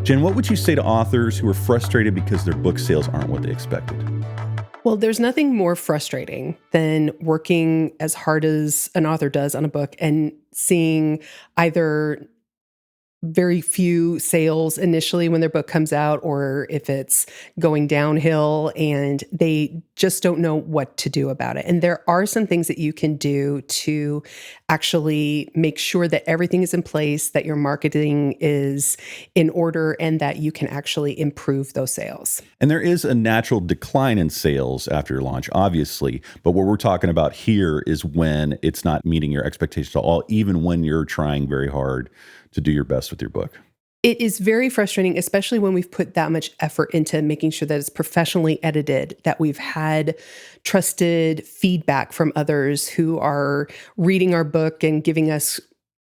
Jen, what would you say to authors who are frustrated because their book sales aren't what they expected? Well, there's nothing more frustrating than working as hard as an author does on a book and seeing either very few sales initially when their book comes out, or if it's going downhill and they just don't know what to do about it. And there are some things that you can do to actually make sure that everything is in place, that your marketing is in order, and that you can actually improve those sales. And there is a natural decline in sales after your launch, obviously. But what we're talking about here is when it's not meeting your expectations at all, even when you're trying very hard to do your best with your book. It is very frustrating, especially when we've put that much effort into making sure that it's professionally edited, that we've had trusted feedback from others who are reading our book and giving us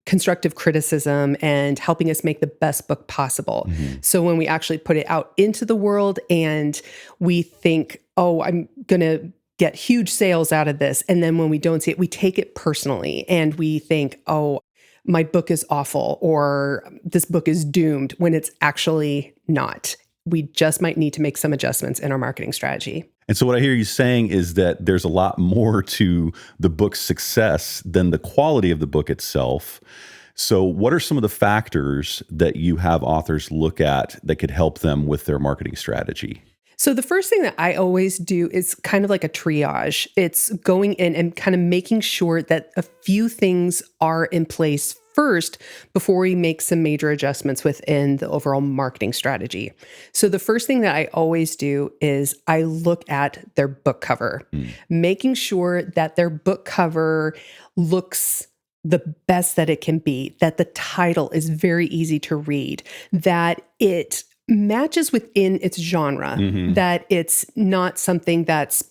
constructive criticism and helping us make the best book possible. Mm-hmm. So when we actually put it out into the world and we think, oh, I'm going to get huge sales out of this. And then when we don't see it, we take it personally and we think, oh, my book is awful, or this book is doomed, when it's actually not. We just might need to make some adjustments in our marketing strategy. And so what I hear you saying is that there's a lot more to the book's success than the quality of the book itself. So what are some of the factors that you have authors look at that could help them with their marketing strategy? So the first thing that I always do is kind of like a triage. It's going in and kind of making sure that a few things are in place first before we make some major adjustments within the overall marketing strategy. So the first thing that I always do is I look at their book cover, making sure that their book cover looks the best that it can be, that the title is very easy to read, that it matches within its genre, that it's not something that's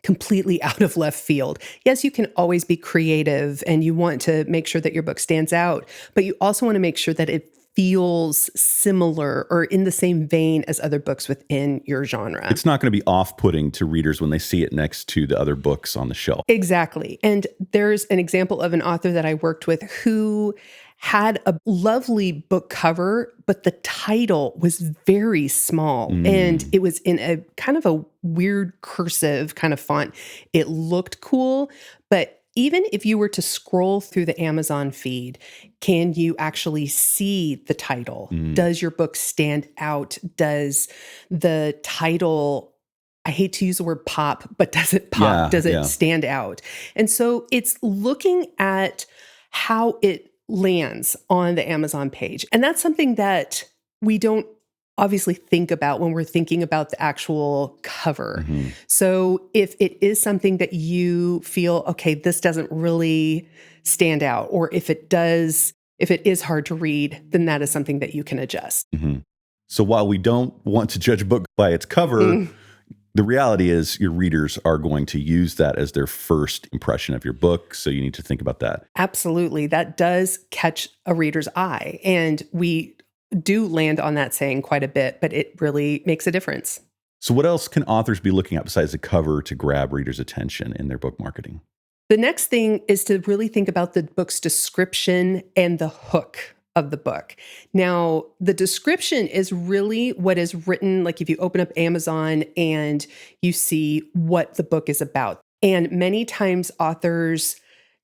completely out of left field. Yes, you can always be creative and you want to make sure that your book stands out, but you also want to make sure that it feels similar or in the same vein as other books within your genre. It's not going to be off-putting to readers when they see it next to the other books on the shelf. Exactly. And there's an example of an author that I worked with who had a lovely book cover, but the title was very small and it was in a kind of a weird cursive kind of font. It looked cool, but even if you were to scroll through the Amazon feed, can you actually see the title? Does your book stand out? Does the title, I hate to use the word pop, but does it pop? Yeah, does it stand out? And so it's looking at how it lands on the Amazon page. And that's something that we don't obviously think about when we're thinking about the actual cover. So if it is something that you feel, okay, this doesn't really stand out, or if it does, if it is hard to read, then that is something that you can adjust. So while we don't want to judge a book by its cover, the reality is your readers are going to use that as their first impression of your book. So you need to think about that. Absolutely. That does catch a reader's eye. And we do land on that saying quite a bit, but it really makes a difference. So what else can authors be looking at besides the cover to grab readers' attention in their book marketing? The next thing is to really think about the book's description and the hook of the book. Now, the description is really what is written, like if you open up Amazon and you see what the book is about. And many times authors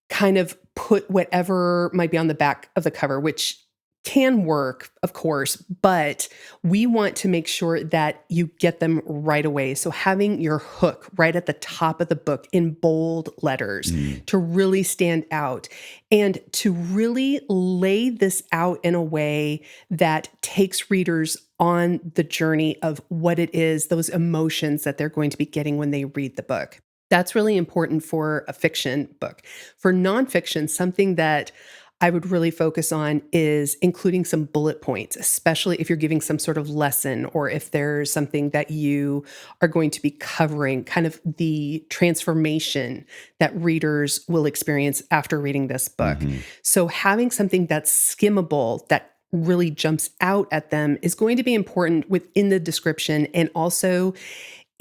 kind of put whatever might be on the back of the cover, which can work, of course, but we want to make sure that you get them right away. So having your hook right at the top of the book in bold letters to really stand out and to really lay this out in a way that takes readers on the journey of what it is, those emotions that they're going to be getting when they read the book. That's really important for a fiction book. For nonfiction, something that I would really focus on is including some bullet points, especially if you're giving some sort of lesson or if there's something that you are going to be covering, kind of the transformation that readers will experience after reading this book. So having something that's skimmable, that really jumps out at them is going to be important within the description and also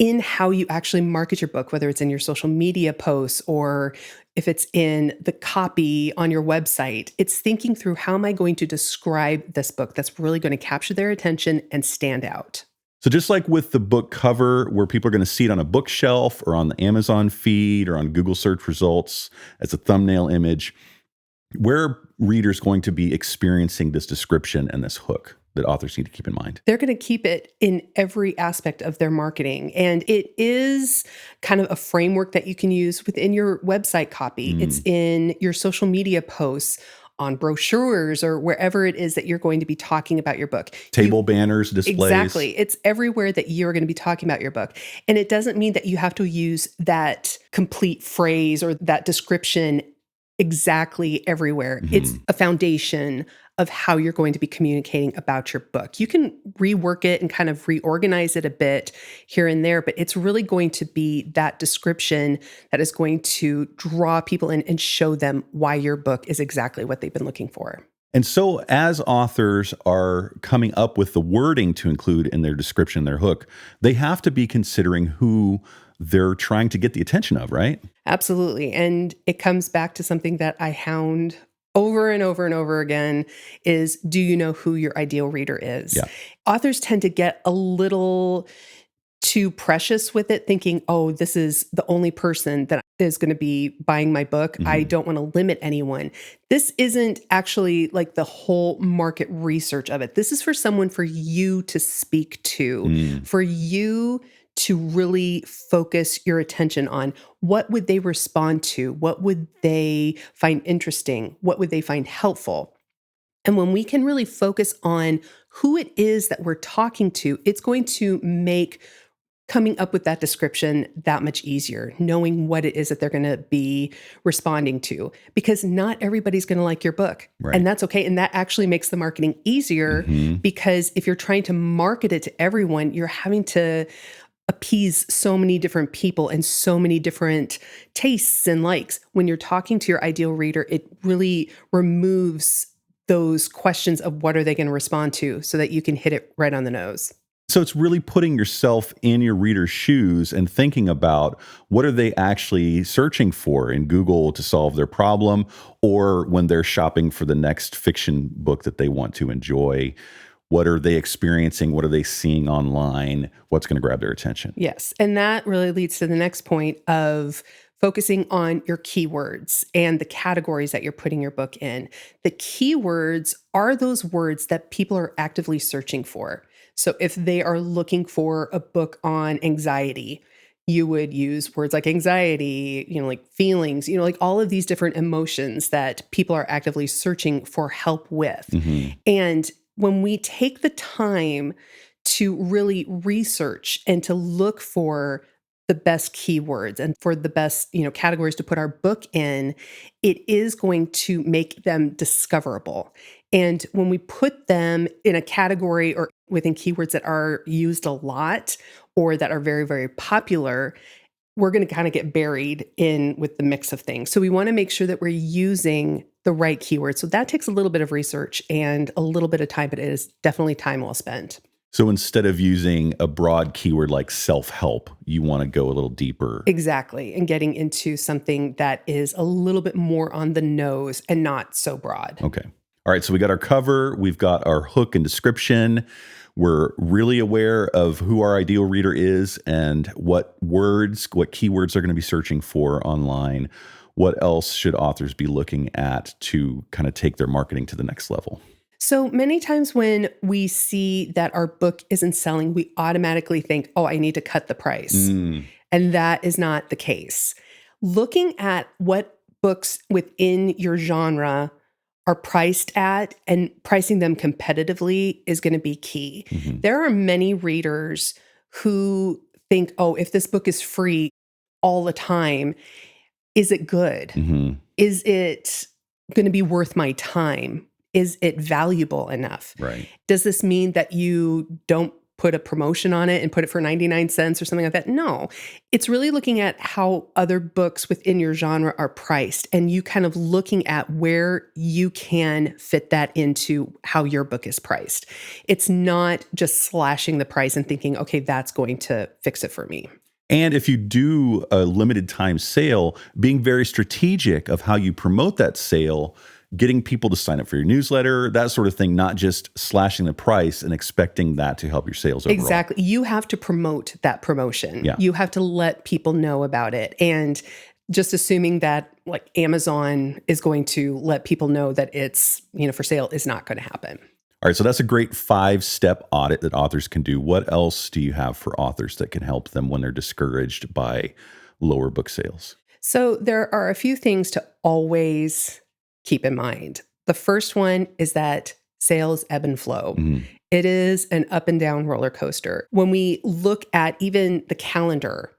in how you actually market your book, whether it's in your social media posts or if it's in the copy on your website. It's thinking through, how am I going to describe this book that's really going to capture their attention and stand out? So just like with the book cover, where people are going to see it on a bookshelf or on the Amazon feed or on Google search results as a thumbnail image, where are readers going to be experiencing this description and this hook that authors need to keep in mind? They're going to keep it in every aspect of their marketing. And it is kind of a framework that you can use within your website copy. It's in your social media posts, on brochures, or wherever it is that you're going to be talking about your book. Table banners, displays. Exactly. It's everywhere that you're going to be talking about your book. And it doesn't mean that you have to use that complete phrase or that description exactly everywhere. It's a foundation of how you're going to be communicating about your book. You can rework it and kind of reorganize it a bit here and there, but it's really going to be that description that is going to draw people in and show them why your book is exactly what they've been looking for. And so as authors are coming up with the wording to include in their description, their hook, they have to be considering who they're trying to get the attention of, right? Absolutely. And it comes back to something that I hound over and over and over again is, do you know who your ideal reader is? Yeah. Authors tend to get a little too precious with it, thinking, oh, this is the only person that is going to be buying my book. I don't want to limit anyone. This isn't actually like the whole market research of it. This is for someone for you to speak to, for you to really focus your attention on. What would they respond to? What would they find interesting? What would they find helpful? And when we can really focus on who it is that we're talking to, it's going to make coming up with that description that much easier, knowing what it is that they're going to be responding to, because not everybody's going to like your book. Right. And that's okay. And that actually makes the marketing easier, because if you're trying to market it to everyone, you're having to appease so many different people and so many different tastes and likes. When you're talking to your ideal reader, it really removes those questions of what are they going to respond to, so that you can hit it right on the nose. So it's really putting yourself in your reader's shoes and thinking about, what are they actually searching for in Google to solve their problem, or when they're shopping for the next fiction book that they want to enjoy. What are they experiencing? What are they seeing online? What's going to grab their attention? Yes. And that really leads to the next point of focusing on your keywords and the categories that you're putting your book in. The keywords are those words that people are actively searching for. So if they are looking for a book on anxiety, you would use words like anxiety, like feelings, like all of these different emotions that people are actively searching for help with. And when we take the time to really research and to look for the best keywords and for the best, categories to put our book in, it is going to make them discoverable. And when we put them in a category or within keywords that are used a lot or that are very, very popular, we're going to kind of get buried in with the mix of things. So we want to make sure that we're using the right keywords. So that takes a little bit of research and a little bit of time, but it is definitely time well spent. So instead of using a broad keyword like self-help, you want to go a little deeper. Exactly. And getting into something that is a little bit more on the nose and not so broad. Okay. All right. So we got our cover, we've got our hook and description. We're really aware of who our ideal reader is and what keywords they're going to be searching for online. What else should authors be looking at to kind of take their marketing to the next level? So many times when we see that our book isn't selling, we automatically think, oh, I need to cut the price. And that is not the case. Looking at what books within your genre are priced at and pricing them competitively is going to be key. There are many readers who think, oh, if this book is free all the time, is it good? Is it going to be worth my time? Is it valuable enough? Right. Does this mean that you don't put a promotion on it and put it for 99 cents or something like that? No. It's really looking at how other books within your genre are priced and you kind of looking at where you can fit that into how your book is priced. It's not just slashing the price and thinking, okay, that's going to fix it for me. And if you do a limited time sale, being very strategic of how you promote that sale, getting people to sign up for your newsletter, that sort of thing, not just slashing the price and expecting that to help your sales overall. Exactly. You have to promote that promotion. Yeah. You have to let people know about it. And just assuming that like Amazon is going to let people know that it's, for sale is not going to happen. All right, so that's a great 5-step audit that authors can do. What else do you have for authors that can help them when they're discouraged by lower book sales? So there are a few things to always keep in mind. The first one is that sales ebb and flow. Mhm. It is an up and down roller coaster. When we look at even the calendar,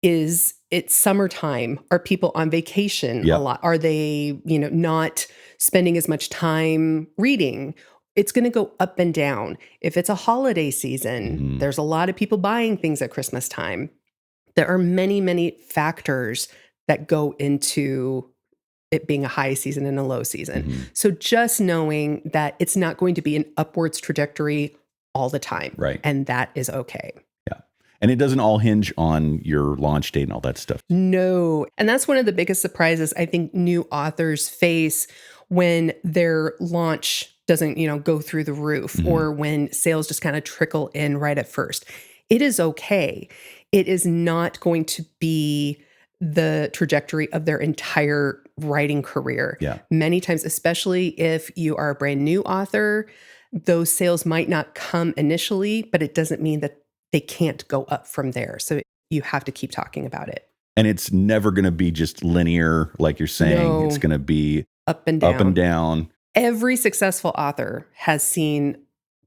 it's summertime? Are people on vacation a lot? Are they, not spending as much time reading? It's going to go up and down. If it's a holiday season, there's a lot of people buying things at Christmas time. There are many, many factors that go into it being a high season and a low season. So just knowing that it's not going to be an upwards trajectory all the time. Right. And that is okay. Yeah. And it doesn't all hinge on your launch date and all that stuff. No. And that's one of the biggest surprises I think new authors face when their launch doesn't, go through the roof or when sales just kind of trickle in right at first. It is okay. It is not going to be the trajectory of their entire writing career. Yeah. Many times, especially if you are a brand new author, those sales might not come initially, but it doesn't mean that they can't go up from there. So you have to keep talking about it. And it's never going to be just linear, like you're saying. No. It's going to be Up and down. up and down. Every successful author has seen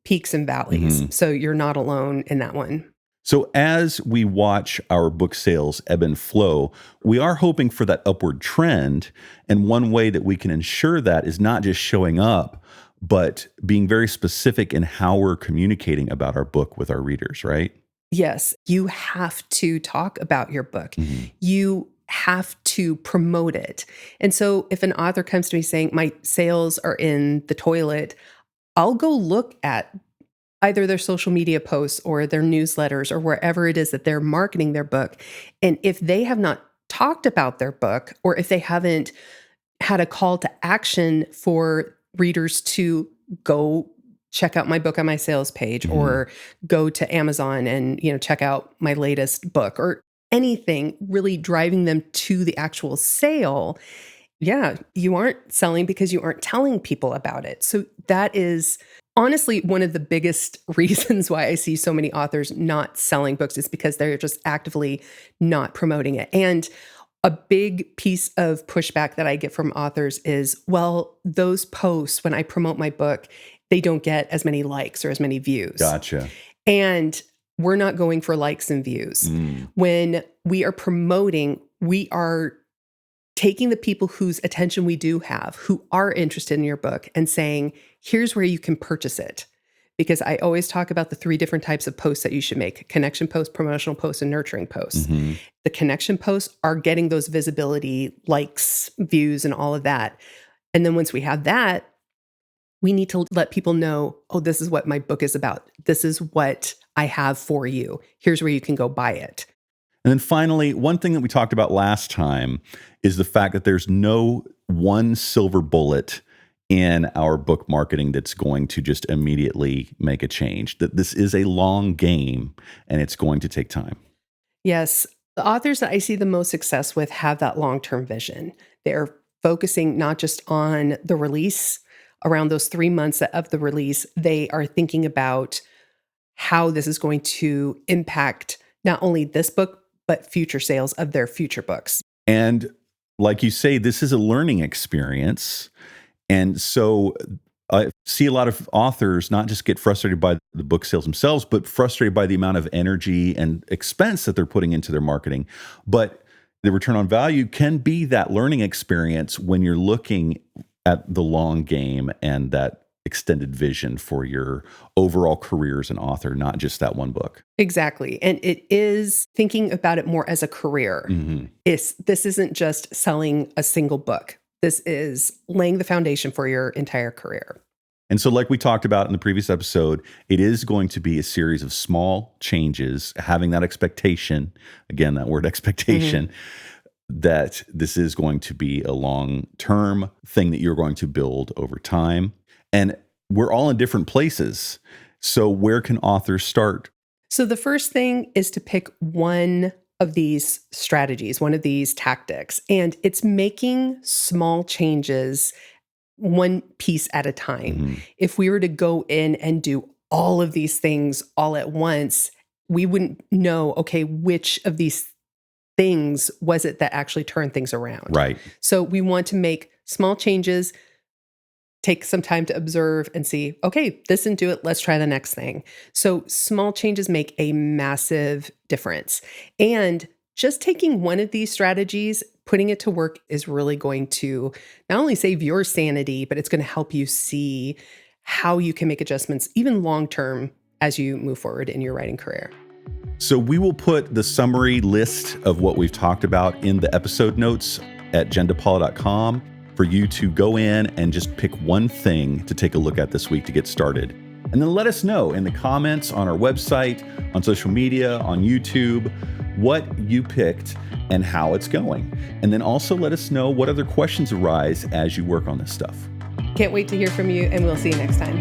peaks and valleys. So you're not alone in that one. So as we watch our book sales ebb and flow, we are hoping for that upward trend. And one way that we can ensure that is not just showing up, but being very specific in how we're communicating about our book with our readers, right? Yes, you have to talk about your book. You have to promote it. And so if an author comes to me saying, my sales are in the toilet, I'll go look at either their social media posts or their newsletters or wherever it is that they're marketing their book. And if they have not talked about their book, or if they haven't had a call to action for readers to go check out my book on my sales page or go to Amazon and, check out my latest book or anything really driving them to the actual sale, you aren't selling because you aren't telling people about it. So that is honestly one of the biggest reasons why I see so many authors not selling books is because they're just actively not promoting it. And a big piece of pushback that I get from authors is, well, those posts, when I promote my book, they don't get as many likes or as many views. Gotcha. And we're not going for likes and views. When we are promoting, we are taking the people whose attention we do have, who are interested in your book, and saying, here's where you can purchase it. Because I always talk about the 3 different types of posts that you should make: connection posts, promotional posts, and nurturing posts. The connection posts are getting those visibility, likes, views, and all of that. And then once we have that, we need to let people know, oh, this is what my book is about. This is what I have for you. Here's where you can go buy it. And then finally, one thing that we talked about last time is the fact that there's no one silver bullet in our book marketing that's going to just immediately make a change. That this is a long game and it's going to take time. Yes. The authors that I see the most success with have that long-term vision. They're focusing not just on the release, around those 3 months of the release, they are thinking about how this is going to impact not only this book, but future sales of their future books. And like you say, this is a learning experience. And so I see a lot of authors not just get frustrated by the book sales themselves, but frustrated by the amount of energy and expense that they're putting into their marketing. But the return on value can be that learning experience when you're looking at the long game and that extended vision for your overall career as an author, not just that one book. Exactly. And it is thinking about it more as a career. This isn't just selling a single book. This is laying the foundation for your entire career. And so, like we talked about in the previous episode, it is going to be a series of small changes, having that expectation, again, that word expectation, that this is going to be a long-term thing that you're going to build over time. And we're all in different places. So where can authors start? So the first thing is to pick one of these strategies, one of these tactics, and it's making small changes one piece at a time. If we were to go in and do all of these things all at once, we wouldn't know, okay, which of these things was it that actually turned things around. Right. So we want to make small changes, take some time to observe and see, okay, this didn't do it. Let's try the next thing. So small changes make a massive difference. And just taking one of these strategies, putting it to work is really going to not only save your sanity, but it's going to help you see how you can make adjustments even long-term as you move forward in your writing career. So we will put the summary list of what we've talked about in the episode notes at hanson-depaula.com for you to go in and just pick one thing to take a look at this week to get started. And then let us know in the comments on our website, on social media, on YouTube, what you picked and how it's going. And then also let us know what other questions arise as you work on this stuff. Can't wait to hear from you, and we'll see you next time.